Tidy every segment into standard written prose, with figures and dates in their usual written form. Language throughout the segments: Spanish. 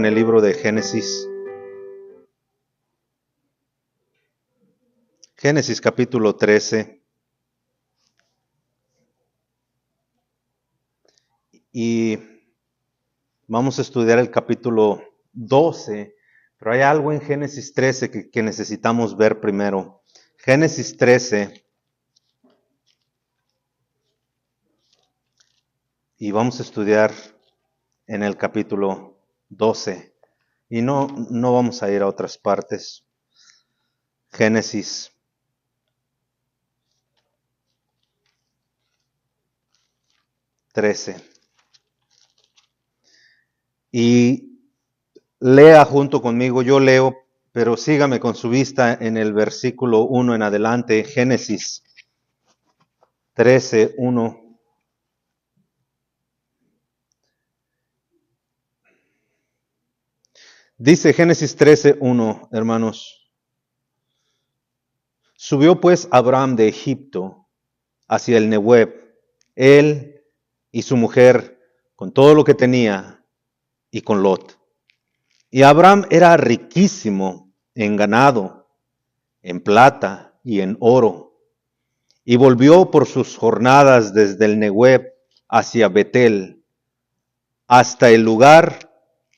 en el libro de Génesis. Génesis capítulo 13. Y vamos a estudiar el capítulo 12, pero hay algo en Génesis 13 que necesitamos ver primero. Génesis 13. Y vamos a estudiar en el capítulo 12. Y no vamos a ir a otras partes. Génesis 13. Y lea junto conmigo, yo leo, pero sígame con su vista en el versículo 1 en adelante. Génesis 13, 1. Dice Génesis 13, 1, hermanos. Subió pues Abraham de Egipto hacia el Negueb, él y su mujer, con todo lo que tenía, y con Lot. Y Abraham era riquísimo en ganado, en plata y en oro. Y volvió por sus jornadas desde el Negueb hacia Betel, hasta el lugar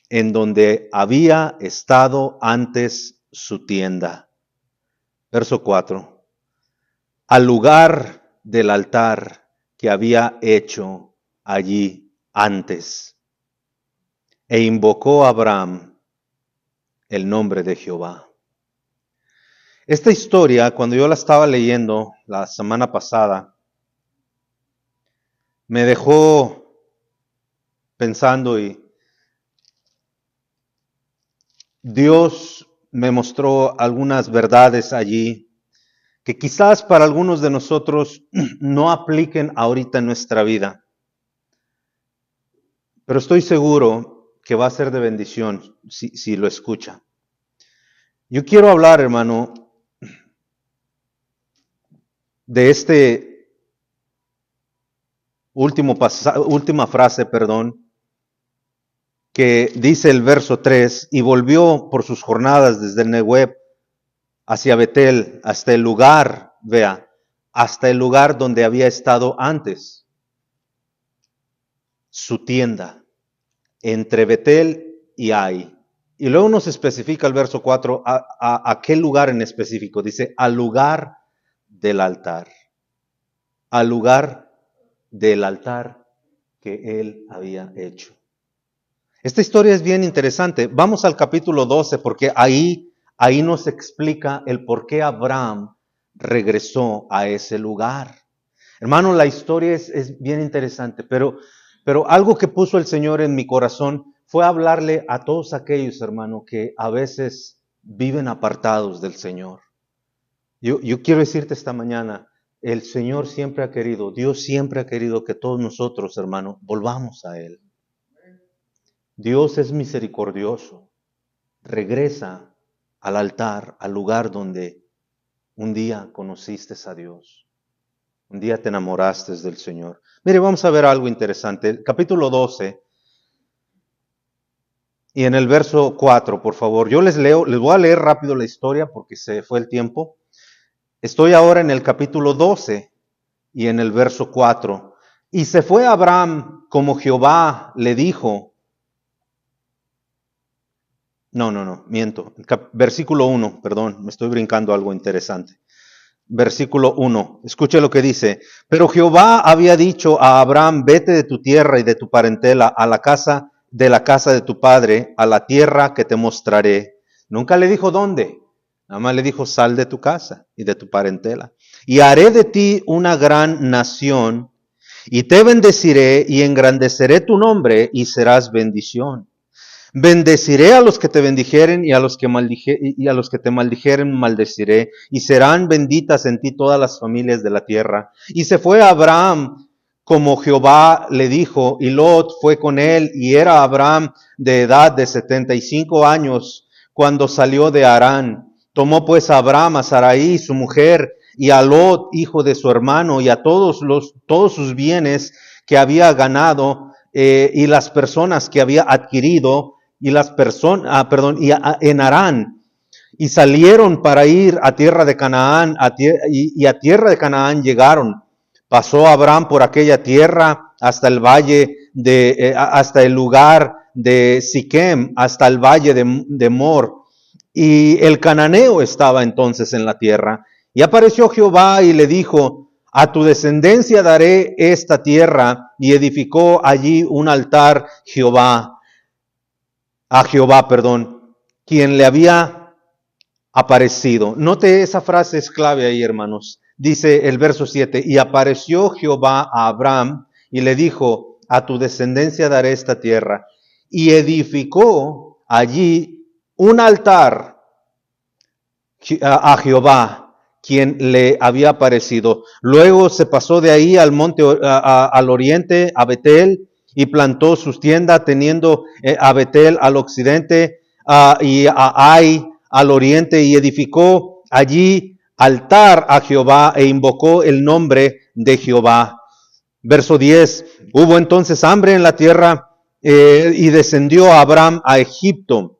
en donde había estado antes su tienda. Verso 4. Al lugar del altar que había hecho allí antes. E invocó a Abraham el nombre de Jehová. Esta historia, cuando yo la estaba leyendo la semana pasada, me dejó pensando y Dios me mostró algunas verdades allí que quizás para algunos de nosotros no apliquen ahorita en nuestra vida. Pero estoy seguro que va a ser de bendición si lo escucha. Yo quiero hablar, hermano, de este última frase, que dice el verso 3, y volvió por sus jornadas desde el Negueb hacia Betel, hasta el lugar, hasta el lugar donde había estado antes, su tienda, entre Betel y Ai. Y luego nos especifica el verso 4 a qué lugar en específico. Dice, al lugar del altar. Al lugar del altar que él había hecho. Esta historia es bien interesante. Vamos al capítulo 12 porque ahí nos explica el por qué Abraham regresó a ese lugar. Hermano, la historia es bien interesante, pero algo que puso el Señor en mi corazón fue hablarle a todos aquellos, hermano, que a veces viven apartados del Señor. Yo quiero decirte esta mañana, el Señor siempre ha querido, Dios siempre ha querido que todos nosotros, hermano, volvamos a Él. Dios es misericordioso. Regresa al altar, al lugar donde un día conociste a Dios. Un día te enamoraste del Señor. Mire, vamos a ver algo interesante. Capítulo 12. Y en el verso 4, por favor. Yo les voy a leer rápido la historia porque se fue el tiempo. Estoy ahora en el capítulo 12 y en el verso 4. Y se fue Abraham como Jehová le dijo. Miento. Versículo 1, perdón, me estoy brincando algo interesante. Versículo 1, escuche lo que dice. Pero Jehová había dicho a Abraham, vete de tu tierra y de tu parentela a la casa de tu padre, a la tierra que te mostraré. Nunca le dijo dónde, nada más le dijo sal de tu casa y de tu parentela. Y haré de ti una gran nación, y te bendeciré y engrandeceré tu nombre y serás bendición. Bendeciré a los que te bendijeren y a los que te maldijeren maldeciré, y serán benditas en ti todas las familias de la tierra. Y se fue Abraham como Jehová le dijo, y Lot fue con él, y era Abraham de edad de 75 años cuando salió de Harán. Tomó pues Abraham a Sarai su mujer, y a Lot hijo de su hermano, y a todos sus bienes que había ganado, y las personas que había adquirido, y las personas, en Harán, y salieron para ir a tierra de Canaán, y a tierra de Canaán llegaron. Pasó Abraham por aquella tierra hasta el hasta el lugar de Siquem, hasta el valle de Mor. Y el cananeo estaba entonces en la tierra. Y apareció Jehová y le dijo: a tu descendencia daré esta tierra. Y edificó allí un altar a Jehová, quien le había aparecido. Note, esa frase es clave ahí, hermanos. Dice el verso 7, y apareció Jehová a Abraham y le dijo: a tu descendencia daré esta tierra. Y edificó allí un altar a Jehová, quien le había aparecido. Luego se pasó de ahí al monte, al oriente, a Betel, y plantó sus tiendas, teniendo a Betel al occidente, y a Ai al oriente, y edificó allí altar a Jehová, e invocó el nombre de Jehová. Verso 10, hubo entonces hambre en la tierra, y descendió Abraham a Egipto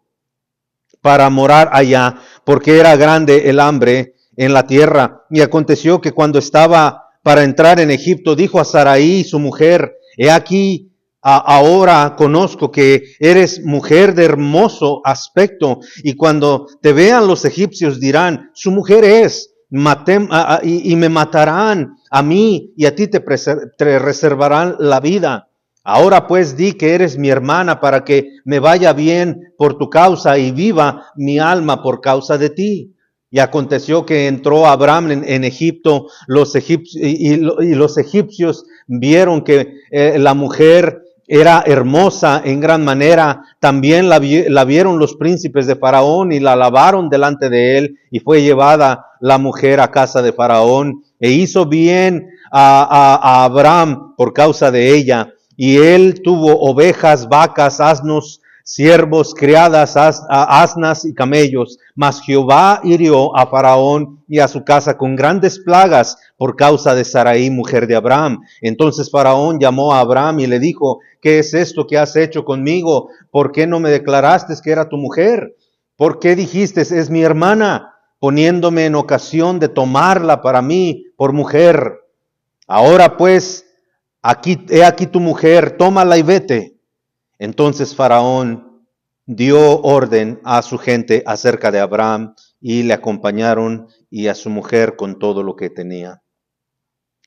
para morar allá, porque era grande el hambre en la tierra. Y aconteció que cuando estaba para entrar en Egipto, dijo a Sarai, su mujer: he aquí, ahora conozco que eres mujer de hermoso aspecto, y cuando te vean los egipcios dirán: su mujer es, y me matarán a mí, y a ti te reservarán la vida. Ahora pues di que eres mi hermana, para que me vaya bien por tu causa y viva mi alma por causa de ti. Y aconteció que entró Abraham en Egipto, y los egipcios vieron que la mujer era hermosa en gran manera. También la vieron los príncipes de Faraón y la alabaron delante de él, y fue llevada la mujer a casa de Faraón, e hizo bien a Abraham por causa de ella. Y él tuvo ovejas, vacas, asnos, siervos, criadas, asnas y camellos. Mas Jehová hirió a Faraón y a su casa con grandes plagas por causa de Sarai, mujer de Abraham. Entonces Faraón llamó a Abraham y le dijo: ¿qué es esto que has hecho conmigo? ¿Por qué no me declaraste que era tu mujer? ¿Por qué dijiste: es mi hermana, poniéndome en ocasión de tomarla para mí por mujer? Ahora pues, he aquí tu mujer, tómala y vete. Entonces Faraón dio orden a su gente acerca de Abraham, y le acompañaron, y a su mujer con todo lo que tenía.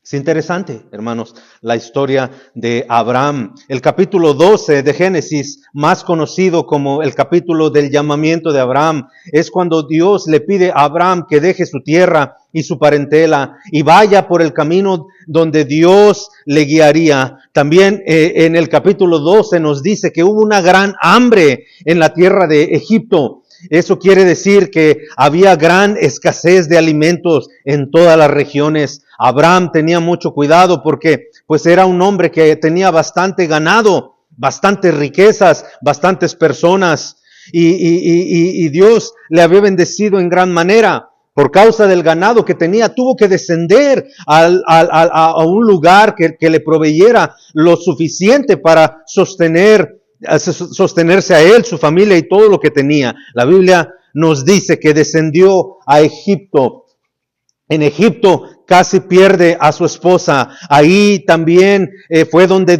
Es interesante, hermanos, la historia de Abraham. El capítulo 12 de Génesis, más conocido como el capítulo del llamamiento de Abraham, es cuando Dios le pide a Abraham que deje su tierra y su parentela y vaya por el camino donde Dios le guiaría. También en el capítulo 12 nos dice que hubo una gran hambre en la tierra de Egipto. Eso quiere decir que había gran escasez de alimentos en todas las regiones. Abraham tenía mucho cuidado porque pues era un hombre que tenía bastante ganado, bastantes riquezas, bastantes personas, y Dios le había bendecido en gran manera. Por causa del ganado que tenía, tuvo que descender a un lugar que le proveyera lo suficiente para sostenerse a él, su familia y todo lo que tenía. La Biblia nos dice que descendió a Egipto. En Egipto casi pierde a su esposa. Ahí también fue donde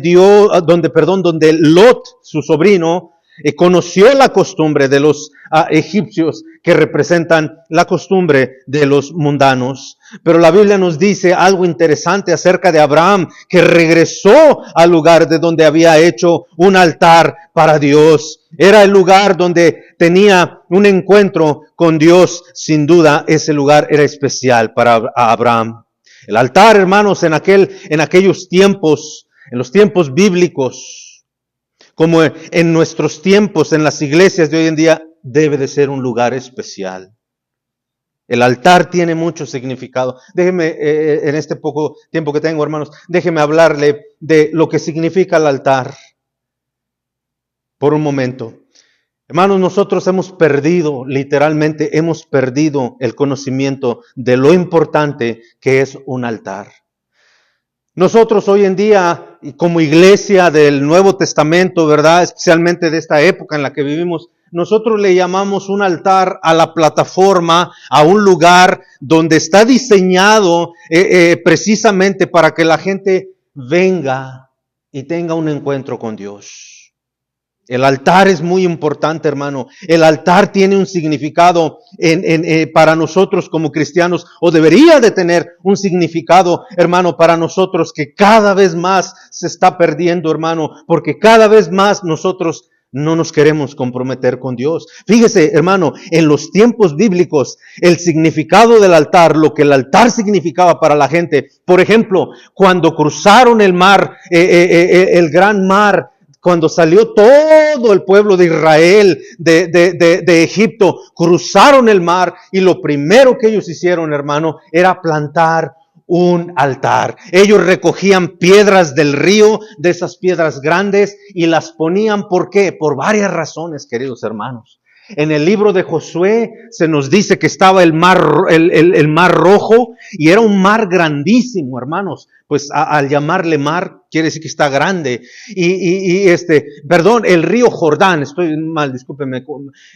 Lot, su sobrino, conoció la costumbre de los egipcios, que representan la costumbre de los mundanos. Pero la Biblia nos dice algo interesante acerca de Abraham, que regresó al lugar de donde había hecho un altar para Dios. Era el lugar donde tenía un encuentro con Dios. Sin duda, ese lugar era especial para Abraham. El altar, hermanos, en aquellos tiempos, en los tiempos bíblicos, como en nuestros tiempos, en las iglesias de hoy en día, debe de ser un lugar especial. El altar tiene mucho significado. Déjeme, en este poco tiempo que tengo, hermanos, déjeme hablarle de lo que significa el altar por un momento. Hermanos, nosotros literalmente hemos perdido el conocimiento de lo importante que es un altar. Nosotros hoy en día, y como iglesia del Nuevo Testamento, ¿verdad? Especialmente de esta época en la que vivimos, nosotros le llamamos un altar a la plataforma, a un lugar donde está diseñado precisamente para que la gente venga y tenga un encuentro con Dios. El altar es muy importante, hermano. El altar tiene un significado para nosotros como cristianos, o debería de tener un significado, hermano, para nosotros que cada vez más se está perdiendo, hermano, porque cada vez más nosotros no nos queremos comprometer con Dios. Fíjese, hermano, en los tiempos bíblicos, el significado del altar, lo que el altar significaba para la gente, por ejemplo, cuando cruzaron el mar, el gran mar, cuando salió todo el pueblo de Israel de Egipto, cruzaron el mar y lo primero que ellos hicieron, hermano, era plantar un altar. Ellos recogían piedras del río, de esas piedras grandes, y las ponían, ¿por qué? Por varias razones, queridos hermanos. En el libro de Josué se nos dice que estaba el mar Rojo, y era un mar grandísimo, hermanos. Pues al llamarle mar, quiere decir que está grande. El río Jordán, estoy mal, discúlpeme.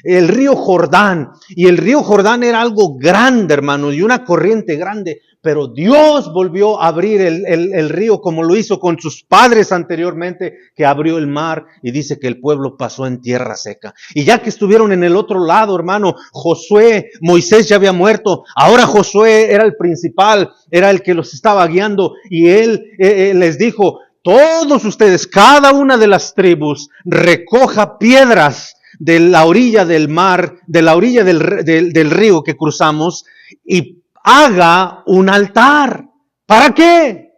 El río Jordán, y el río Jordán era algo grande, hermanos, y una corriente grande. Pero Dios volvió a abrir el río como lo hizo con sus padres anteriormente, que abrió el mar, y dice que el pueblo pasó en tierra seca. Y ya que estuvieron en el otro lado, hermano, Moisés ya había muerto, ahora Josué era el principal, era el que los estaba guiando, y él les dijo: todos ustedes, cada una de las tribus, recoja piedras de la orilla del mar, de la orilla del río que cruzamos, y haga un altar. ¿Para qué?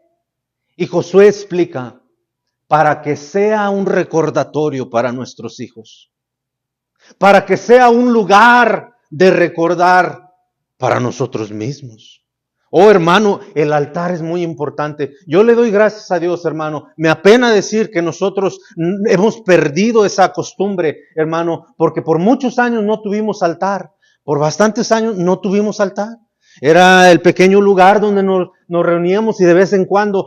Y Josué explica: para que sea un recordatorio para nuestros hijos, para que sea un lugar de recordar para nosotros mismos. Oh, hermano, el altar es muy importante. Yo le doy gracias a Dios, hermano. Me apena decir que nosotros hemos perdido esa costumbre, hermano, porque por muchos años no tuvimos altar. Por bastantes años no tuvimos altar. Era el pequeño lugar donde nos reuníamos, y de vez en cuando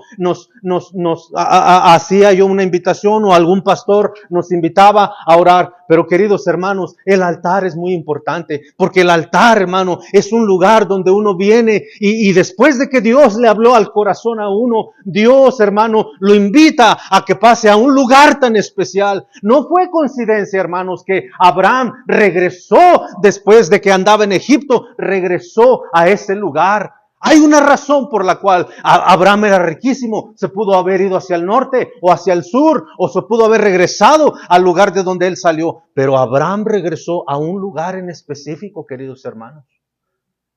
hacía yo una invitación, o algún pastor nos invitaba a orar. Pero, queridos hermanos, el altar es muy importante, porque el altar, hermano, es un lugar donde uno viene y después de que Dios le habló al corazón a uno, Dios, hermano, lo invita a que pase a un lugar tan especial. No fue coincidencia, hermanos, que Abraham regresó después de que andaba en Egipto, regresó a ese lugar. Hay una razón por la cual Abraham era riquísimo. Se pudo haber ido hacia el norte o hacia el sur, o se pudo haber regresado al lugar de donde él salió. Pero Abraham regresó a un lugar en específico, queridos hermanos,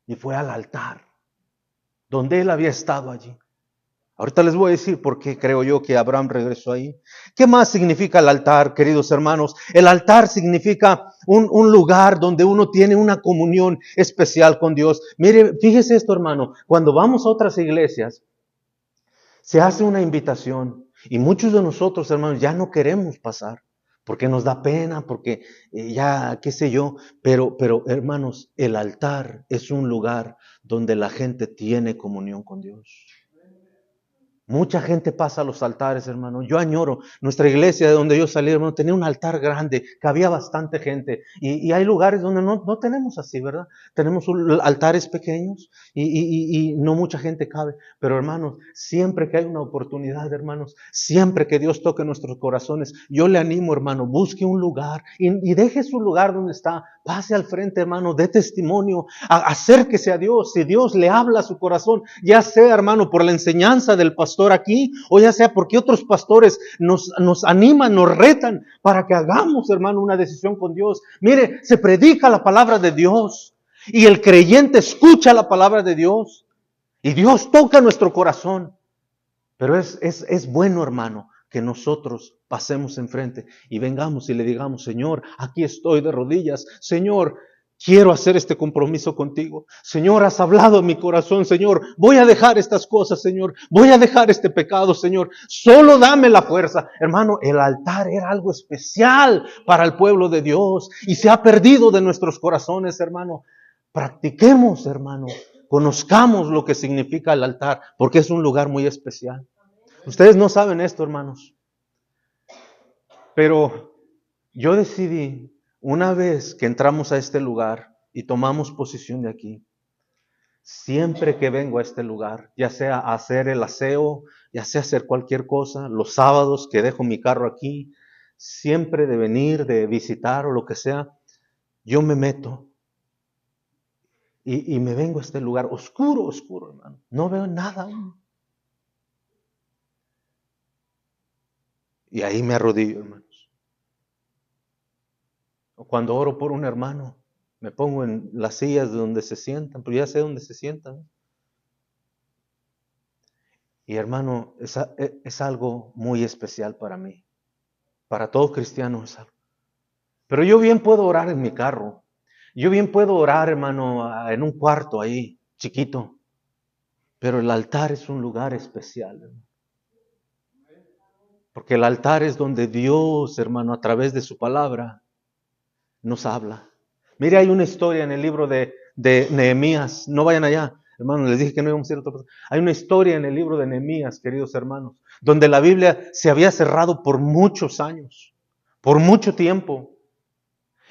y fue al altar, donde él había estado allí. Ahorita les voy a decir por qué creo yo que Abraham regresó ahí. ¿Qué más significa el altar, queridos hermanos? El altar significa un lugar donde uno tiene una comunión especial con Dios. Mire, fíjese esto, hermano. Cuando vamos a otras iglesias, se hace una invitación, y muchos de nosotros, hermanos, ya no queremos pasar, porque nos da pena, porque ya, qué sé yo. Pero, hermanos, el altar es un lugar donde la gente tiene comunión con Dios. Mucha gente pasa a los altares, hermano. Yo añoro nuestra iglesia de donde yo salí, hermano, tenía un altar grande, que había bastante gente. Y hay lugares donde no tenemos así, ¿verdad? Tenemos altares pequeños y no mucha gente cabe. Pero, hermanos, siempre que hay una oportunidad, hermanos, siempre que Dios toque nuestros corazones, yo le animo, hermano, busque un lugar y deje su lugar donde está. Pase al frente, hermano, dé testimonio, acérquese a Dios. Si Dios le habla a su corazón, ya sea, hermano, por la enseñanza del pastor aquí, o ya sea porque otros pastores nos animan, nos retan para que hagamos, hermano, una decisión con Dios. Mire, se predica la palabra de Dios y el creyente escucha la palabra de Dios y Dios toca nuestro corazón. Pero es bueno, hermano, que nosotros pasemos enfrente y vengamos y le digamos: Señor, aquí estoy de rodillas. Señor, quiero hacer este compromiso contigo. Señor, has hablado en mi corazón. Señor, voy a dejar estas cosas. Señor, voy a dejar este pecado. Señor, solo dame la fuerza. Hermano, el altar era algo especial para el pueblo de Dios y se ha perdido de nuestros corazones, hermano. Practiquemos, hermano. Conozcamos lo que significa el altar, porque es un lugar muy especial. Ustedes no saben esto, hermanos, pero yo decidí, una vez que entramos a este lugar y tomamos posición de aquí, siempre que vengo a este lugar, ya sea a hacer el aseo, ya sea a hacer cualquier cosa, los sábados que dejo mi carro aquí, siempre de venir, de visitar o lo que sea, yo me meto y me vengo a este lugar oscuro, oscuro, hermano. No veo nada aún. Y ahí me arrodillo, hermanos. O cuando oro por un hermano, me pongo en las sillas de donde se sientan, pero ya sé dónde se sientan. Y hermano, es algo muy especial para mí. Para todo cristiano es algo. Pero yo bien puedo orar en mi carro. Yo bien puedo orar, hermano, en un cuarto ahí, chiquito. Pero el altar es un lugar especial, hermano. Porque el altar es donde Dios, hermano, a través de su palabra, nos habla. Mire, hay una historia en el libro de Nehemías. No vayan allá, hermano, les dije que no íbamos a ir a otra cosa. Hay una historia en el libro de Nehemías, queridos hermanos, donde la Biblia se había cerrado por muchos años, por mucho tiempo.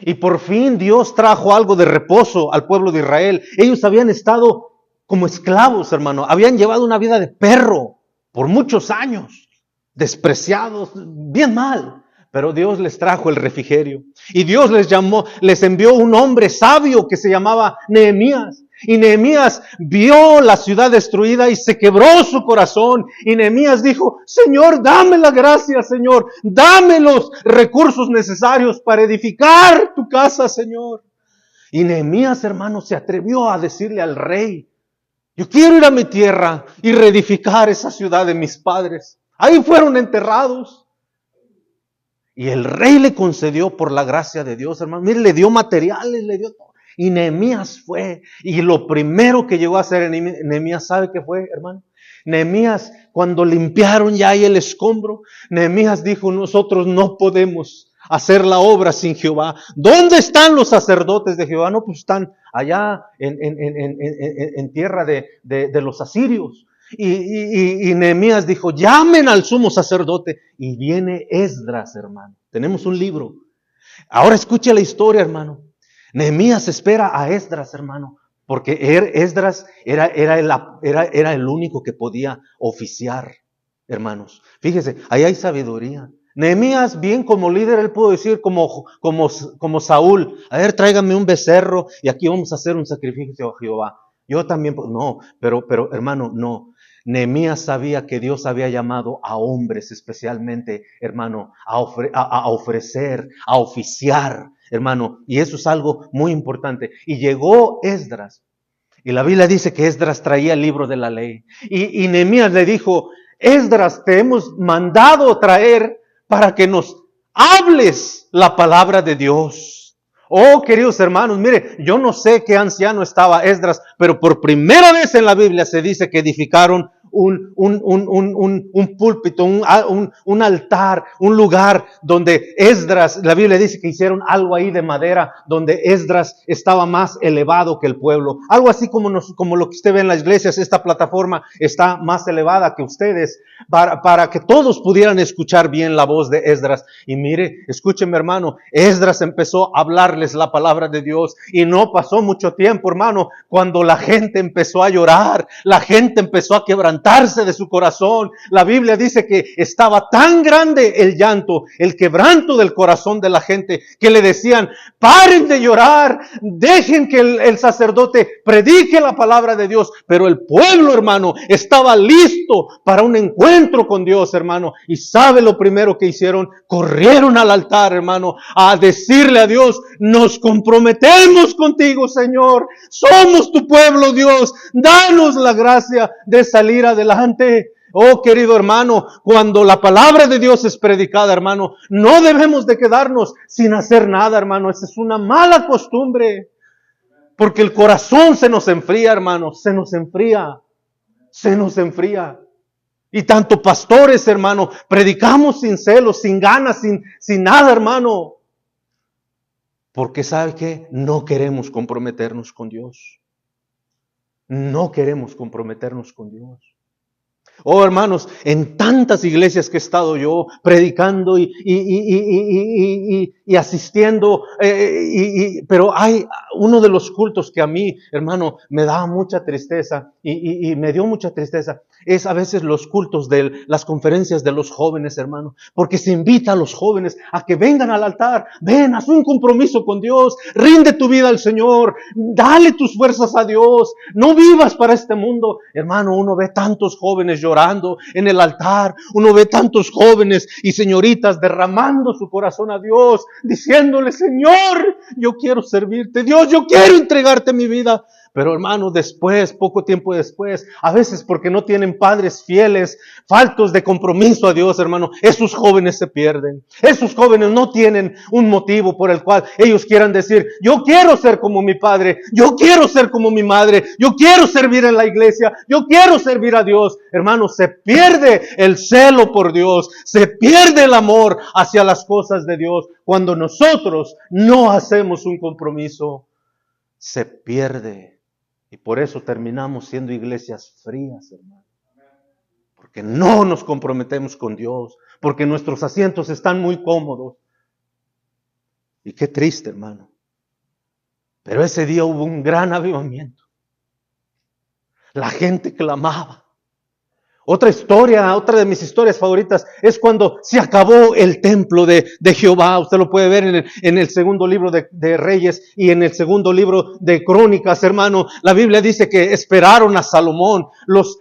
Y por fin Dios trajo algo de reposo al pueblo de Israel. Ellos habían estado como esclavos, hermano. Habían llevado una vida de perro por muchos años, despreciados, bien mal. Pero Dios les trajo el refrigerio. Y Dios les envió un hombre sabio que se llamaba Nehemías. Y Nehemías vio la ciudad destruida y se quebró su corazón. Y Nehemías dijo: Señor, dame la gracia, Señor. Dame los recursos necesarios para edificar tu casa, Señor. Y Nehemías, hermano, se atrevió a decirle al rey: yo quiero ir a mi tierra y reedificar esa ciudad de mis padres. Ahí fueron enterrados. Y el rey le concedió por la gracia de Dios, hermano. Mire, le dio materiales, le dio todo. Y Nehemías fue. Y lo primero que llegó a hacer Nehemías, ¿sabe qué fue, hermano? Nehemías, cuando limpiaron ya ahí el escombro, Nehemías dijo: nosotros no podemos hacer la obra sin Jehová. ¿Dónde están los sacerdotes de Jehová? No, pues están allá en tierra de los asirios. Y Nehemías dijo: llamen al sumo sacerdote. Y viene Esdras, hermano. Tenemos un libro. Ahora escuche la historia, hermano. Nehemías espera a Esdras, hermano, porque Esdras era el único que podía oficiar, hermanos. Fíjese, ahí hay sabiduría. Nehemías, bien como líder, él pudo decir como Saúl: a ver, tráigame un becerro y aquí vamos a hacer un sacrificio a Jehová. Yo también, no, pero hermano, no. Nehemías sabía que Dios había llamado a hombres especialmente, hermano, a ofrecer, a oficiar, hermano. Y eso es algo muy importante. Y llegó Esdras. Y la Biblia dice que Esdras traía el libro de la ley. Y Nehemías le dijo: Esdras, te hemos mandado traer para que nos hables la palabra de Dios. Oh, queridos hermanos, mire, yo no sé qué anciano estaba Esdras, pero por primera vez en la Biblia se dice que edificaron un púlpito, un altar, un lugar donde Esdras, la Biblia dice que hicieron algo ahí de madera, donde Esdras estaba más elevado que el pueblo. Algo así como lo que usted ve en las iglesias. Esta plataforma está más elevada que ustedes, para que todos pudieran escuchar bien la voz de Esdras. Y mire, escúcheme, hermano, Esdras empezó a hablarles la palabra de Dios, y no pasó mucho tiempo, hermano, cuando la gente empezó a llorar, la gente empezó a quebrantarse de su corazón. La Biblia dice que estaba tan grande el llanto, el quebranto del corazón de la gente, que le decían: paren de llorar, dejen que el sacerdote predique la palabra de Dios. Pero el pueblo, hermano, estaba listo para un encuentro con Dios, hermano. Y sabe lo primero que hicieron: corrieron al altar, hermano, a decirle a Dios: nos comprometemos contigo, Señor. Somos tu pueblo, Dios. Danos la gracia de salir adelante. Oh, querido hermano, cuando la palabra de Dios es predicada, hermano, no debemos de quedarnos sin hacer nada, hermano. Esa es una mala costumbre. Porque el corazón se nos enfría, hermano. Se nos enfría. Se nos enfría. Y tanto pastores, hermano, predicamos sin celos, sin ganas, sin nada, hermano. Porque ¿sabe qué? No queremos comprometernos con Dios. No queremos comprometernos con Dios. Oh, hermanos, en tantas iglesias que he estado yo predicando y asistiendo, pero hay uno de los cultos que a mí, hermano, me da mucha tristeza y me dio mucha tristeza, es a veces los cultos de las conferencias de los jóvenes, hermano, porque se invita a los jóvenes a que vengan al altar, ven, haz un compromiso con Dios, rinde tu vida al Señor, dale tus fuerzas a Dios, no vivas para este mundo. Hermano, uno ve tantos jóvenes llorando en el altar, uno ve tantos jóvenes y señoritas derramando su corazón a Dios, diciéndole, Señor, yo quiero servirte, Dios, yo quiero entregarte mi vida. Pero hermano, después, poco tiempo después, a veces porque no tienen padres fieles, faltos de compromiso a Dios, hermano, esos jóvenes se pierden. Esos jóvenes no tienen un motivo por el cual ellos quieran decir, yo quiero ser como mi padre, yo quiero ser como mi madre, yo quiero servir en la iglesia, yo quiero servir a Dios. Hermano, se pierde el celo por Dios, se pierde el amor hacia las cosas de Dios cuando nosotros no hacemos un compromiso. Se pierde. Y por eso terminamos siendo iglesias frías, hermano. Porque no nos comprometemos con Dios. Porque nuestros asientos están muy cómodos. Y qué triste, hermano. Pero ese día hubo un gran avivamiento. La gente clamaba. Otra historia, otra de mis historias favoritas es cuando se acabó el templo de Jehová. Usted lo puede ver en el segundo libro de Reyes y en el segundo libro de Crónicas, hermano. La Biblia dice que esperaron a Salomón. Los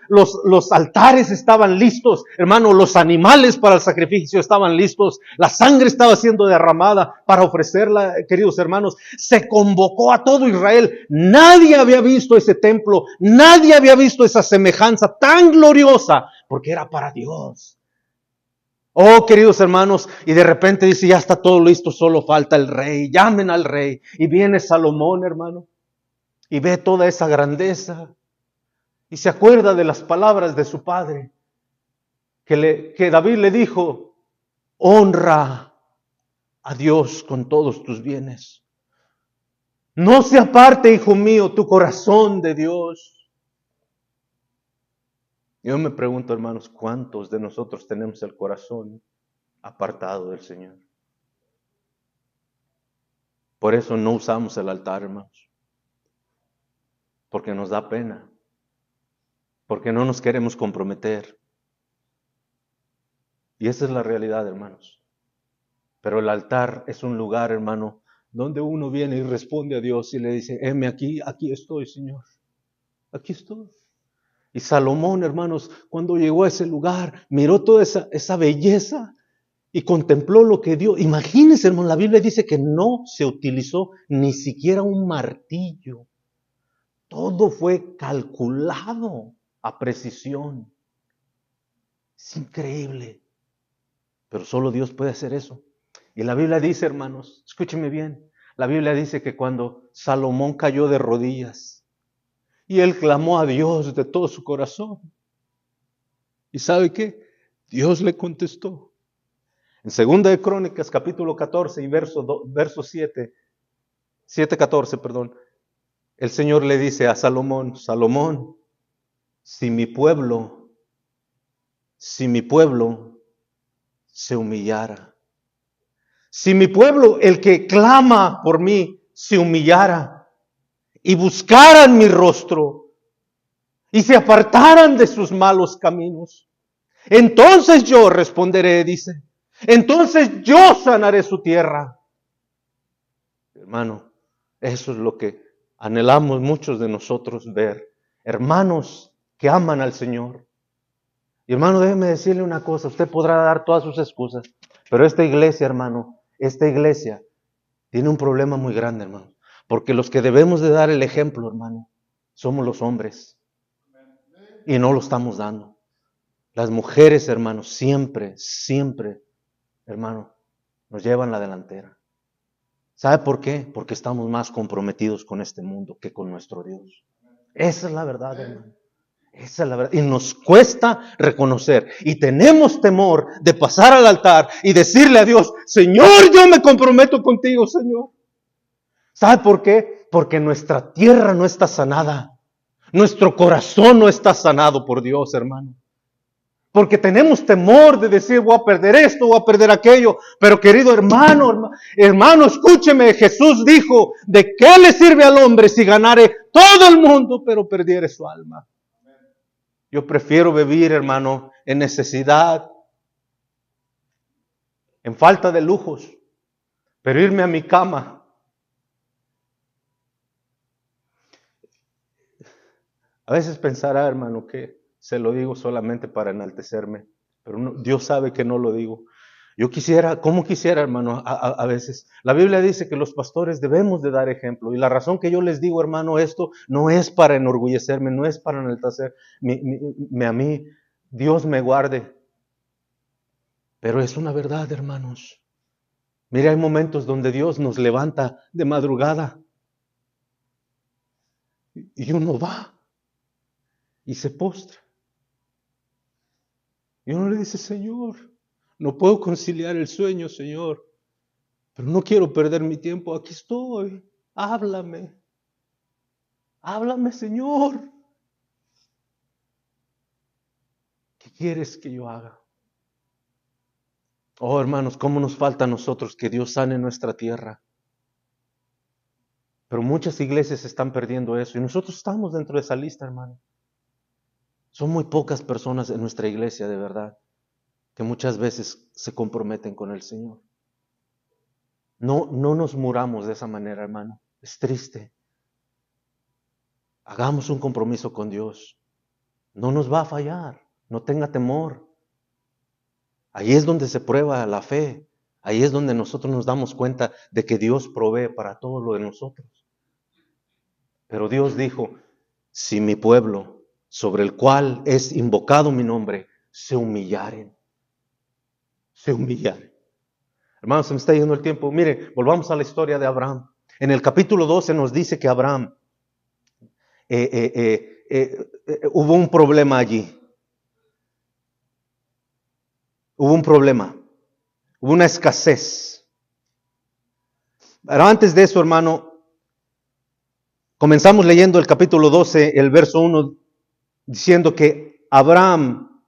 altares estaban listos, hermano. Los animales para el sacrificio estaban listos. La sangre estaba siendo derramada para ofrecerla, queridos hermanos. Se convocó a todo Israel. Nadie había visto ese templo. Nadie había visto esa semejanza tan gloriosa. Porque era para Dios. Oh, queridos hermanos, y de repente dice, ya está todo listo, solo falta el rey, llamen al rey. Y viene Salomón, hermano, y ve toda esa grandeza, y se acuerda de las palabras de su padre, que David le dijo, honra a Dios con todos tus bienes. No se aparte, hijo mío, tu corazón de Dios. Yo me pregunto, hermanos, ¿cuántos de nosotros tenemos el corazón apartado del Señor? Por eso no usamos el altar, hermanos. Porque nos da pena. Porque no nos queremos comprometer. Y esa es la realidad, hermanos. Pero el altar es un lugar, hermano, donde uno viene y responde a Dios y le dice, heme aquí estoy, Señor. Aquí estoy. Y Salomón, hermanos, cuando llegó a ese lugar, miró toda esa belleza y contempló lo que Dios. Imagínense, hermano, la Biblia dice que no se utilizó ni siquiera un martillo. Todo fue calculado a precisión. Es increíble. Pero solo Dios puede hacer eso. Y la Biblia dice, hermanos, escúchenme bien, la Biblia dice que cuando Salomón cayó de rodillas, y él clamó a Dios de todo su corazón. ¿Y sabe qué? Dios le contestó. En 2 de Crónicas, capítulo 14 y verso 7, 7:14, perdón. El Señor le dice a Salomón, Salomón, si mi pueblo se humillara, si mi pueblo, el que clama por mí, se humillara, y buscaran mi rostro, y se apartaran de sus malos caminos, entonces yo responderé, dice, entonces yo sanaré su tierra. Hermano, eso es lo que anhelamos muchos de nosotros ver. Hermanos que aman al Señor. Y hermano, déjeme decirle una cosa, usted podrá dar todas sus excusas, pero esta iglesia, hermano, esta iglesia tiene un problema muy grande, hermano. Porque los que debemos de dar el ejemplo, hermano, somos los hombres. Y no lo estamos dando. Las mujeres, hermano, siempre, hermano, nos llevan la delantera. ¿Sabe por qué? Porque estamos más comprometidos con este mundo que con nuestro Dios. Esa es la verdad, hermano. Esa es la verdad. Y nos cuesta reconocer. Y tenemos temor de pasar al altar y decirle a Dios, Señor, yo me comprometo contigo, Señor. ¿Sabe por qué? Porque nuestra tierra no está sanada. Nuestro corazón no está sanado por Dios, hermano. Porque tenemos temor de decir, voy a perder esto, voy a perder aquello. Pero querido hermano, escúcheme. Jesús dijo, ¿de qué le sirve al hombre si ganare todo el mundo, pero perdiere su alma? Yo prefiero vivir, hermano, en necesidad, en falta de lujos, pero irme a mi cama. A veces pensará, hermano, que se lo digo solamente para enaltecerme, pero Dios sabe que no lo digo. Yo quisiera, ¿cómo quisiera, hermano? A veces, la Biblia dice que los pastores debemos de dar ejemplo, y la razón que yo les digo, hermano, esto no es para enorgullecerme, no es para enaltecerme a mí, Dios me guarde, pero es una verdad, hermanos. Mire, hay momentos donde Dios nos levanta de madrugada y uno va y se postra. Y uno le dice, Señor, no puedo conciliar el sueño, Señor, pero no quiero perder mi tiempo, aquí estoy, háblame, Señor. ¿Qué quieres que yo haga? Oh, hermanos, cómo nos falta a nosotros que Dios sane nuestra tierra. Pero muchas iglesias están perdiendo eso y nosotros estamos dentro de esa lista, hermano. Son muy pocas personas en nuestra iglesia, de verdad, que muchas veces se comprometen con el Señor. No nos muramos de esa manera, hermano. Es triste. Hagamos un compromiso con Dios. No nos va a fallar. No tenga temor. Ahí es donde se prueba la fe. Ahí es donde nosotros nos damos cuenta de que Dios provee para todo lo de nosotros. Pero Dios dijo, si mi pueblo, sobre el cual es invocado mi nombre, se humillaren. Hermanos, se me está yendo el tiempo. Mire, volvamos a la historia de Abraham. En el capítulo 12 nos dice que Abraham hubo un problema allí. Hubo un problema. Hubo una escasez. Pero antes de eso, hermano, comenzamos leyendo el capítulo 12, el verso 1, diciendo que Abraham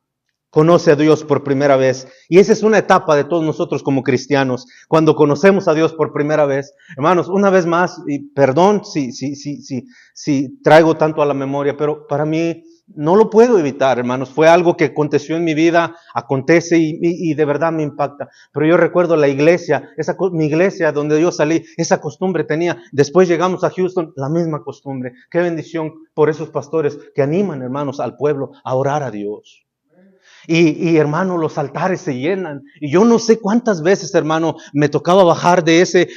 conoce a Dios por primera vez. Y esa es una etapa de todos nosotros como cristianos, cuando conocemos a Dios por primera vez. Hermanos, una vez más, y perdón si traigo tanto a la memoria, pero para mí no lo puedo evitar, hermanos. Fue algo que aconteció en mi vida, acontece y de verdad me impacta. Pero yo recuerdo la iglesia, mi iglesia donde yo salí, esa costumbre tenía. Después llegamos a Houston, la misma costumbre. Qué bendición por esos pastores que animan, hermanos, al pueblo a orar a Dios. Y hermano, los altares se llenan. Y yo no sé cuántas veces, hermano, me tocaba bajar de ese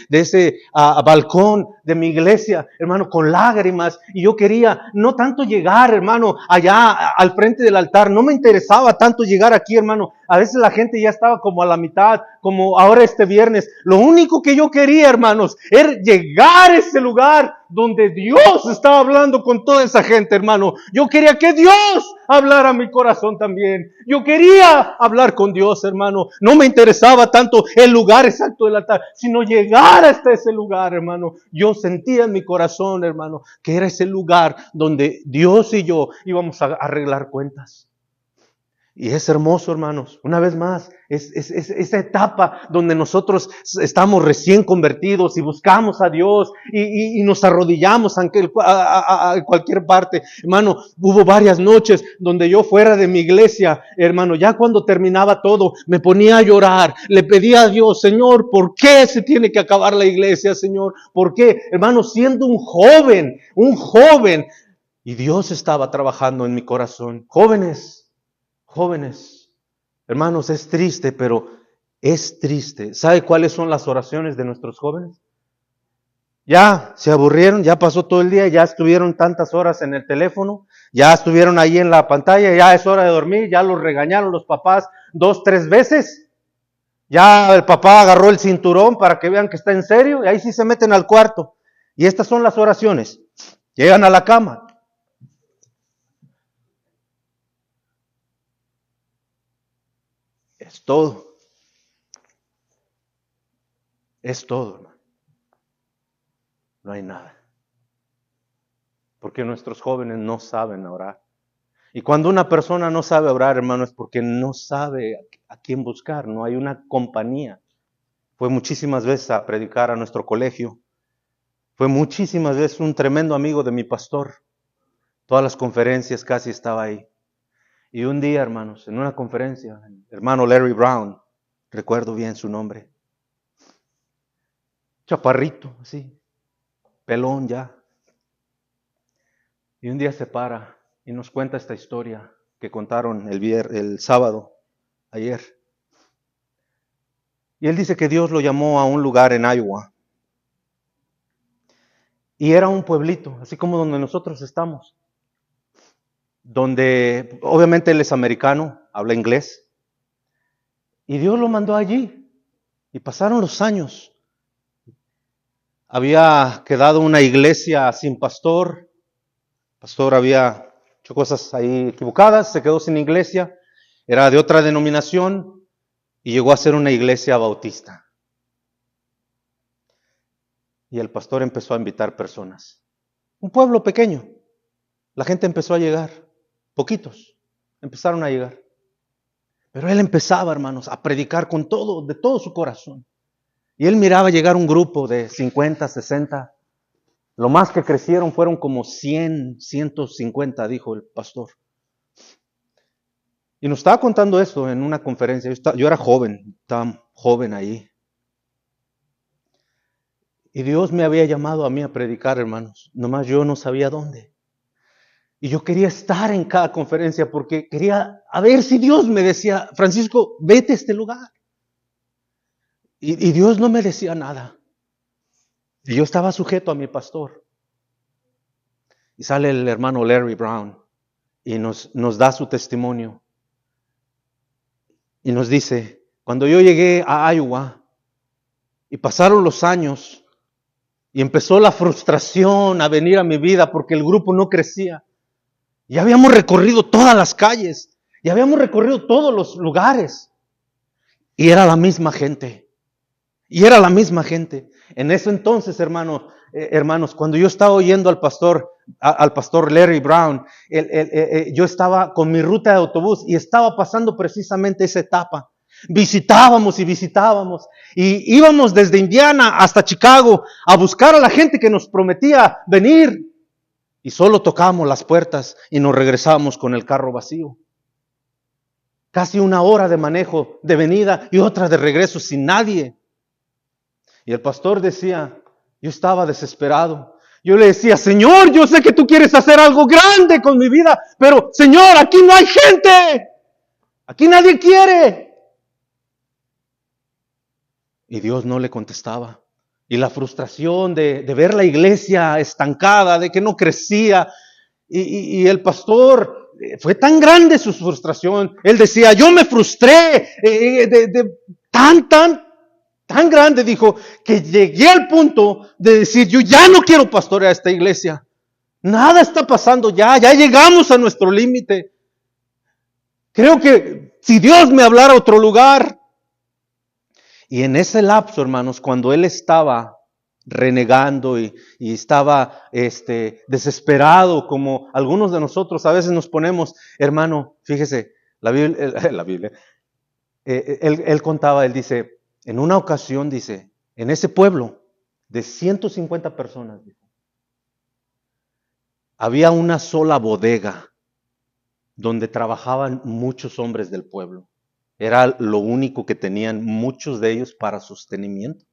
balcón de mi iglesia, hermano, con lágrimas. Y yo quería no tanto llegar, hermano, allá al frente del altar. No me interesaba tanto llegar aquí, hermano. A veces la gente ya estaba como a la mitad, como ahora este viernes. Lo único que yo quería, hermanos, era llegar a ese lugar donde Dios estaba hablando con toda esa gente, hermano. Yo quería que Dios hablara a mi corazón también. Yo quería hablar con Dios, hermano. No me interesaba tanto el lugar exacto del altar, sino llegar hasta ese lugar, hermano. Yo sentía en mi corazón, hermano, que era ese lugar donde Dios y yo íbamos a arreglar cuentas. Y es hermoso, hermanos, una vez más, es esa etapa donde nosotros estamos recién convertidos y buscamos a Dios y nos arrodillamos a cualquier parte. Hermano, hubo varias noches donde yo fuera de mi iglesia, hermano, ya cuando terminaba todo, me ponía a llorar, le pedía a Dios, Señor, ¿por qué se tiene que acabar la iglesia, Señor? ¿Por qué? Hermano, siendo un joven, y Dios estaba trabajando en mi corazón. Jóvenes, hermanos, es triste, pero es triste. ¿Sabe cuáles son las oraciones de nuestros jóvenes? Ya se aburrieron, ya pasó todo el día, ya estuvieron tantas horas en el teléfono, ya estuvieron ahí en la pantalla, ya es hora de dormir, ya los regañaron los papás 2, 3 veces. Ya el papá agarró el cinturón para que vean que está en serio y ahí sí se meten al cuarto. Y estas son las oraciones. Llegan a la cama. Es todo. Es todo, hermano. No hay nada. Porque nuestros jóvenes no saben orar. Y cuando una persona no sabe orar, hermano, es porque no sabe a quién buscar, no hay una compañía. Fue muchísimas veces a predicar a nuestro colegio. Fue muchísimas veces un tremendo amigo de mi pastor. Todas las conferencias casi estaba ahí. Y un día, hermanos, en una conferencia, el hermano Larry Brown, recuerdo bien su nombre, chaparrito, así, pelón ya. Y un día se para y nos cuenta esta historia que contaron el sábado, ayer. Y él dice que Dios lo llamó a un lugar en Iowa. Y era un pueblito, así como donde nosotros estamos. Donde, obviamente él es americano, habla inglés. Y Dios lo mandó allí. Y pasaron los años. Había quedado una iglesia sin pastor. El pastor había hecho cosas ahí equivocadas, se quedó sin iglesia. Era de otra denominación y llegó a ser una iglesia bautista. Y el pastor empezó a invitar personas. Un pueblo pequeño. La gente empezó a llegar. Poquitos empezaron a llegar. Pero él empezaba, hermanos, a predicar con todo, de todo su corazón. Y él miraba llegar un grupo de 50, 60. Lo más que crecieron fueron como 100, 150, dijo el pastor. Y nos estaba contando esto en una conferencia. Yo era joven, estaba joven ahí. Y Dios me había llamado a mí a predicar, hermanos. Nomás yo no sabía dónde. Y yo quería estar en cada conferencia porque quería a ver si Dios me decía, Francisco, vete a este lugar. Y Dios no me decía nada. Y yo estaba sujeto a mi pastor. Y sale el hermano Larry Brown y nos da su testimonio. Y nos dice, cuando yo llegué a Iowa y pasaron los años y empezó la frustración a venir a mi vida porque el grupo no crecía. Ya habíamos recorrido todas las calles, ya habíamos recorrido todos los lugares. Y era la misma gente. Y era la misma gente. En ese entonces, hermanos, cuando yo estaba oyendo al pastor Larry Brown, yo estaba con mi ruta de autobús y estaba pasando precisamente esa etapa. Visitábamos y visitábamos. Y íbamos desde Indiana hasta Chicago a buscar a la gente que nos prometía venir. Y solo tocábamos las puertas y nos regresábamos con el carro vacío. Casi una hora de manejo, de venida y otra de regreso sin nadie. Y el pastor decía, yo estaba desesperado. Yo le decía, Señor, yo sé que tú quieres hacer algo grande con mi vida, pero Señor, aquí no hay gente. Aquí nadie quiere. Y Dios no le contestaba. Y la frustración de ver la iglesia estancada, de que no crecía. Y el pastor, fue tan grande su frustración. Él decía, yo me frustré tan grande, dijo, que llegué al punto de decir, yo ya no quiero pastorear esta iglesia. Nada está pasando ya llegamos a nuestro límite. Creo que si Dios me hablara a otro lugar. Y en ese lapso, hermanos, cuando él estaba renegando y estaba desesperado, como algunos de nosotros a veces nos ponemos, hermano, fíjese, la Biblia, él contaba, él dice, en una ocasión, dice, en ese pueblo de 150 personas, dijo, había una sola bodega donde trabajaban muchos hombres del pueblo. Era lo único que tenían muchos de ellos para sostenimiento.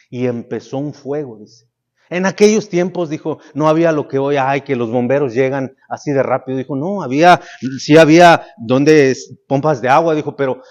Y empezó un fuego, dice. En aquellos tiempos, dijo, no había lo que hoy hay, que los bomberos llegan así de rápido. Dijo, no, sí había pompas de agua, dijo, pero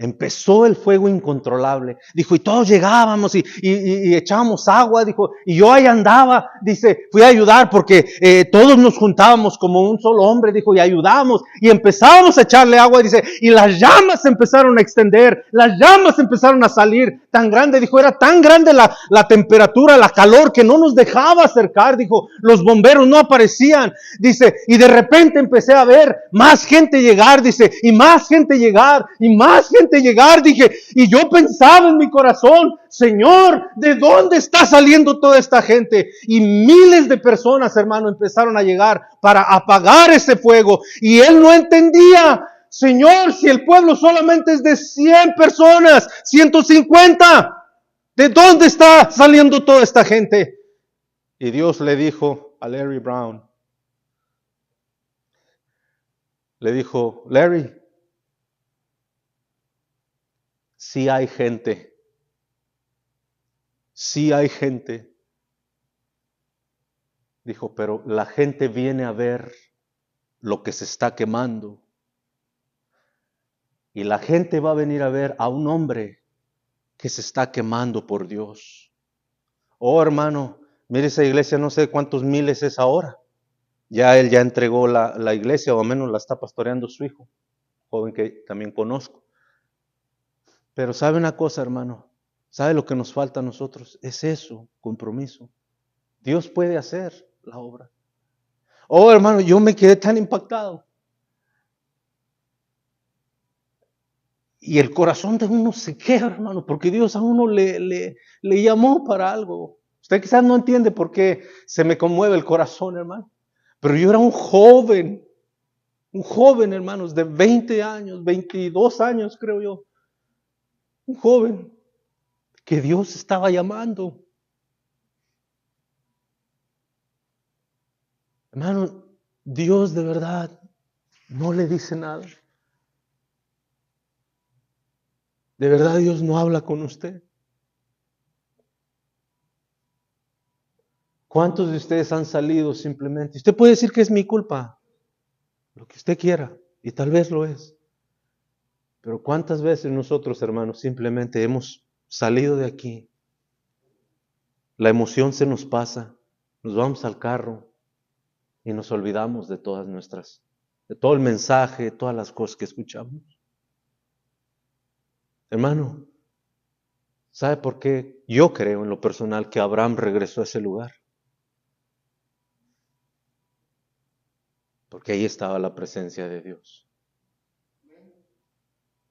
empezó el fuego incontrolable. Dijo, y todos llegábamos y echábamos agua, dijo, y yo ahí andaba, dice, fui a ayudar porque todos nos juntábamos como un solo hombre, dijo, y ayudamos, y empezábamos a echarle agua, dice, y las llamas se empezaron a extender, las llamas empezaron a salir tan grande, dijo, era tan grande la temperatura, la calor, que no nos dejaba acercar, dijo, los bomberos no aparecían, dice, y de repente empecé a ver más gente llegar, dice, y más gente llegar, y más gente gente llegar, dije, y yo pensaba en mi corazón, Señor, ¿de dónde está saliendo toda esta gente? Y miles de personas, hermano, empezaron a llegar para apagar ese fuego. Y él no entendía, Señor, si el pueblo solamente es de 100 personas, 150, ¿de dónde está saliendo toda esta gente? Y Dios le dijo a Larry Brown, le dijo, Larry, sí hay gente, sí hay gente. Dijo, pero la gente viene a ver lo que se está quemando. Y la gente va a venir a ver a un hombre que se está quemando por Dios. Oh, hermano, mire esa iglesia, no sé cuántos miles es ahora. Ya él ya entregó la iglesia, o al menos la está pastoreando su hijo, joven que también conozco. Pero sabe una cosa, hermano, sabe lo que nos falta a nosotros, es eso, compromiso. Dios puede hacer la obra. Oh, hermano, yo me quedé tan impactado. Y el corazón de uno se quebra, hermano, porque Dios a uno le llamó para algo. Usted quizás no entiende por qué se me conmueve el corazón, hermano. Pero yo era un joven, hermanos, de 20 años, 22 años, creo yo. Un joven que Dios estaba llamando. Hermano, Dios de verdad no le dice nada. De verdad Dios no habla con usted. ¿Cuántos de ustedes han salido simplemente? Usted puede decir que es mi culpa, lo que usted quiera, y tal vez lo es. Pero ¿cuántas veces nosotros, hermanos, simplemente hemos salido de aquí? La emoción se nos pasa, nos vamos al carro y nos olvidamos de de todo el mensaje, de todas las cosas que escuchamos. Hermano, ¿sabe por qué? Yo creo en lo personal que Abraham regresó a ese lugar. Porque ahí estaba la presencia de Dios.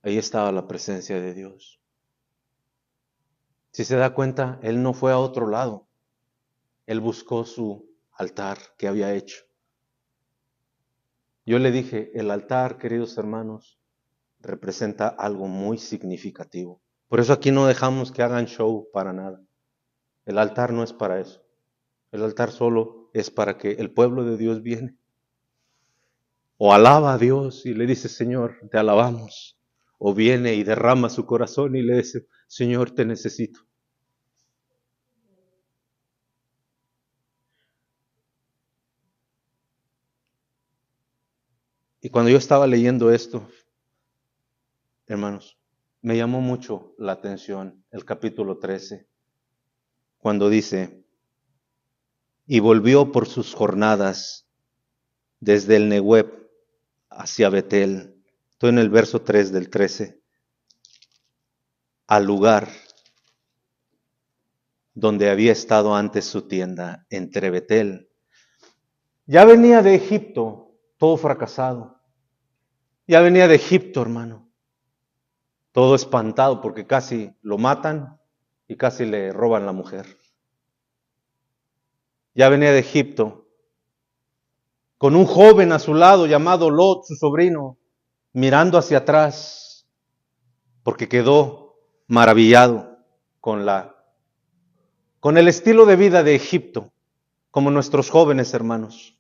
Ahí estaba la presencia de Dios. Si se da cuenta, él no fue a otro lado. Él buscó su altar que había hecho. Yo le dije, el altar, queridos hermanos, representa algo muy significativo. Por eso aquí no dejamos que hagan show para nada. El altar no es para eso. El altar solo es para que el pueblo de Dios viene. O alaba a Dios y le dice, Señor, te alabamos. O viene y derrama su corazón y le dice, Señor, te necesito. Y cuando yo estaba leyendo esto, hermanos, me llamó mucho la atención el capítulo 13, cuando dice, y volvió por sus jornadas desde el Nehueb hacia Betel. Estoy en el verso 3 del 13. Al lugar donde había estado antes su tienda, entre Betel. Ya venía de Egipto, todo fracasado. Ya venía de Egipto, hermano. Todo espantado porque casi lo matan y casi le roban la mujer. Ya venía de Egipto, con un joven a su lado llamado Lot, su sobrino, mirando hacia atrás, porque quedó maravillado con el estilo de vida de Egipto, como nuestros jóvenes hermanos.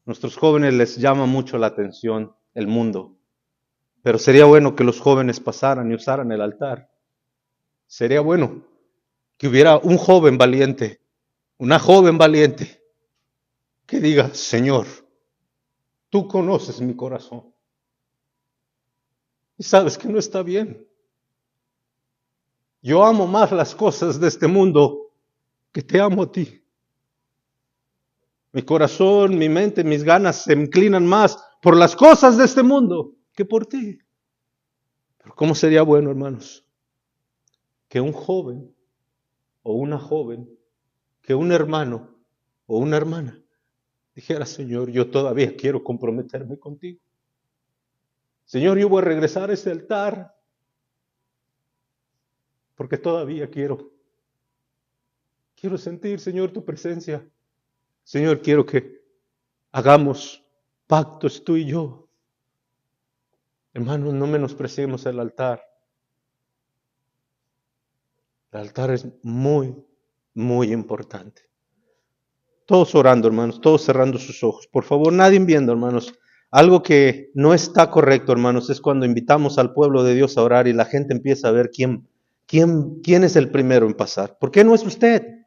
Nuestros jóvenes les llama mucho la atención el mundo, pero sería bueno que los jóvenes pasaran y usaran el altar. Sería bueno que hubiera un joven valiente, una joven valiente, que diga, Señor, tú conoces mi corazón y sabes que no está bien. Yo amo más las cosas de este mundo que te amo a ti. Mi corazón, mi mente, mis ganas se inclinan más por las cosas de este mundo que por ti. Pero ¿cómo sería bueno, hermanos, que un joven o una joven, que un hermano o una hermana dijera, Señor, yo todavía quiero comprometerme contigo. Señor, yo voy a regresar a ese altar porque todavía quiero sentir, Señor, tu presencia. Señor, quiero que hagamos pactos tú y yo. Hermanos, no menospreciemos el altar. El altar es muy, muy importante. Todos orando, hermanos, todos cerrando sus ojos. Por favor, nadie viendo, hermanos. Algo que no está correcto, hermanos, es cuando invitamos al pueblo de Dios a orar y la gente empieza a ver quién es el primero en pasar. ¿Por qué no es usted?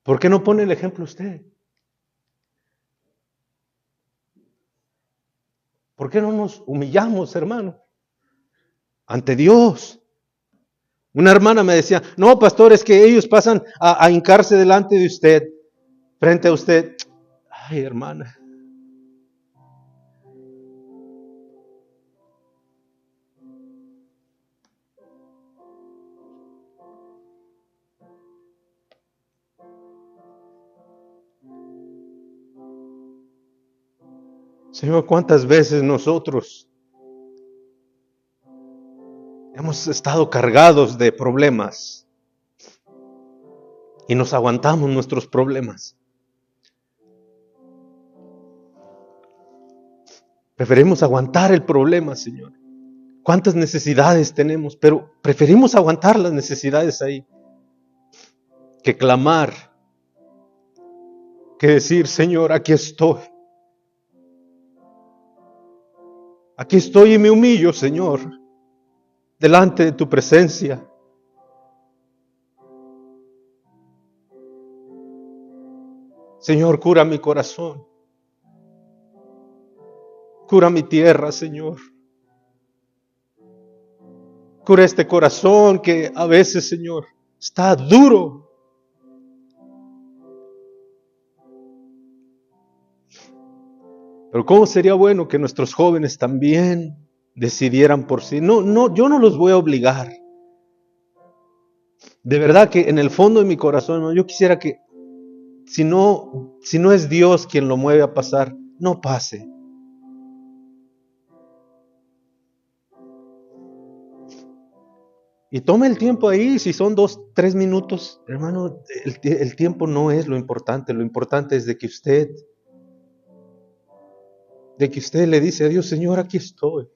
¿Por qué no pone el ejemplo usted? ¿Por qué no nos humillamos, hermano, ante Dios? Una hermana me decía, no, pastor, es que ellos pasan a hincarse delante de usted, frente a usted. Ay, hermana. Señor, ¿cuántas veces nosotros hemos estado cargados de problemas y nos aguantamos nuestros problemas? Preferimos aguantar el problema, Señor. ¿Cuántas necesidades tenemos? Pero preferimos aguantar las necesidades ahí que clamar, que decir, Señor, aquí estoy. Aquí estoy y me humillo, Señor, delante de tu presencia. Señor, cura mi corazón. Cura mi tierra, Señor. Cura este corazón que a veces, Señor, está duro. Pero cómo sería bueno que nuestros jóvenes también decidieran por sí. No, yo no los voy a obligar. De verdad que en el fondo de mi corazón, yo quisiera que si no es Dios quien lo mueve a pasar, no pase. Y tome el tiempo ahí, si son 2, 3 minutos, hermano, el tiempo no es lo importante es de que usted le dice a Dios, Señor, aquí estoy.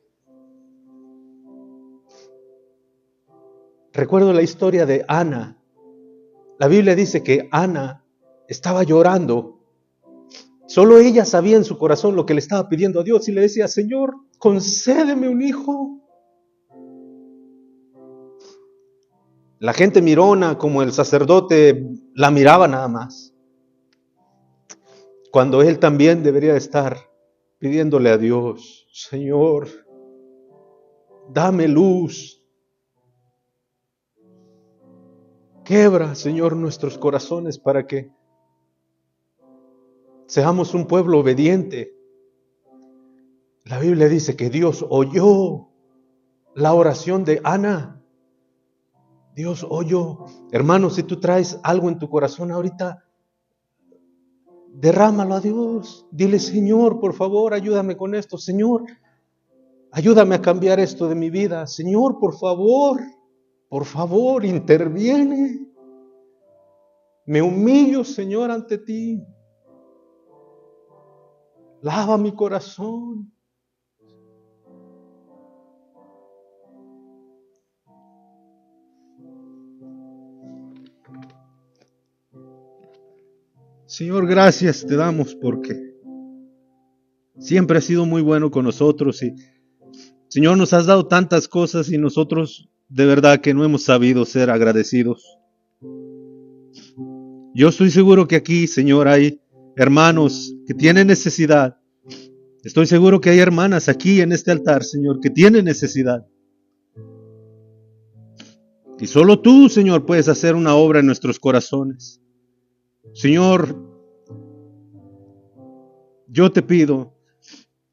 Recuerdo la historia de Ana. La Biblia dice que Ana estaba llorando. Solo ella sabía en su corazón lo que le estaba pidiendo a Dios y le decía, Señor, concédeme un hijo. La gente mirona, como el sacerdote, la miraba nada más. Cuando él también debería estar pidiéndole a Dios, Señor, dame luz. Quebra, Señor, nuestros corazones para que seamos un pueblo obediente. La Biblia dice que Dios oyó la oración de Ana. Dios oyó. Hermano, si tú traes algo en tu corazón ahorita, derrámalo a Dios. Dile, Señor, por favor, ayúdame con esto. Señor, ayúdame a cambiar esto de mi vida. Señor, por favor, interviene. Me humillo, Señor, ante ti. Lava mi corazón. Señor, gracias te damos porque siempre has sido muy bueno con nosotros y Señor, nos has dado tantas cosas y nosotros de verdad que no hemos sabido ser agradecidos. Yo estoy seguro que aquí, Señor, hay hermanos que tienen necesidad. Estoy seguro que hay hermanas aquí en este altar, Señor, que tienen necesidad. Y solo tú, Señor, puedes hacer una obra en nuestros corazones. Señor, yo te pido,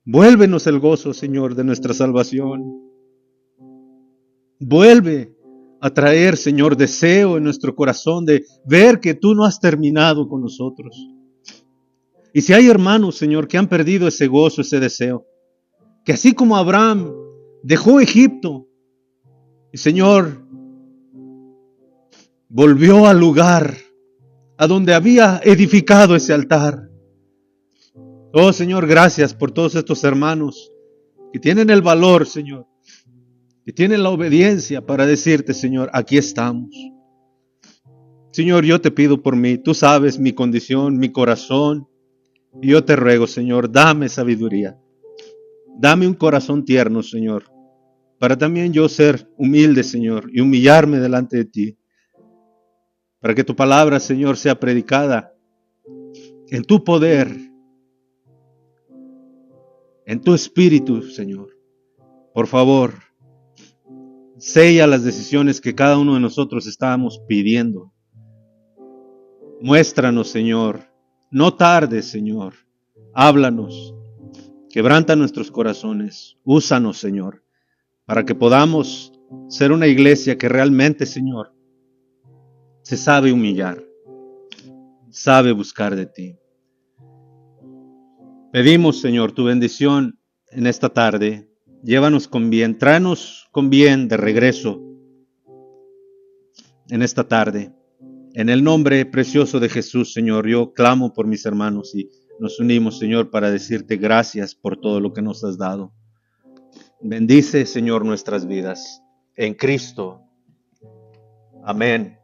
vuélvenos el gozo, Señor, de nuestra salvación. Vuelve a traer, Señor, deseo en nuestro corazón de ver que tú no has terminado con nosotros. Y si hay hermanos, Señor, que han perdido ese gozo, ese deseo, que así como Abraham dejó Egipto, y Señor, volvió al lugar a donde había edificado ese altar. Oh Señor, gracias por todos estos hermanos que tienen el valor, Señor, que tienen la obediencia para decirte, Señor, aquí estamos. Señor, yo te pido por mí, tú sabes mi condición, mi corazón, y yo te ruego, Señor, dame sabiduría, dame un corazón tierno, Señor, para también yo ser humilde, Señor, y humillarme delante de ti, para que tu palabra, Señor, sea predicada en tu poder, en tu espíritu, Señor. Por favor, sella las decisiones que cada uno de nosotros estábamos pidiendo. Muéstranos, Señor. No tardes, Señor. Háblanos. Quebranta nuestros corazones. Úsanos, Señor, para que podamos ser una iglesia que realmente, Señor, se sabe humillar, sabe buscar de ti. Pedimos, Señor, tu bendición en esta tarde. Llévanos con bien, tráenos con bien de regreso en esta tarde. En el nombre precioso de Jesús, Señor, yo clamo por mis hermanos y nos unimos, Señor, para decirte gracias por todo lo que nos has dado. Bendice, Señor, nuestras vidas en Cristo. Amén.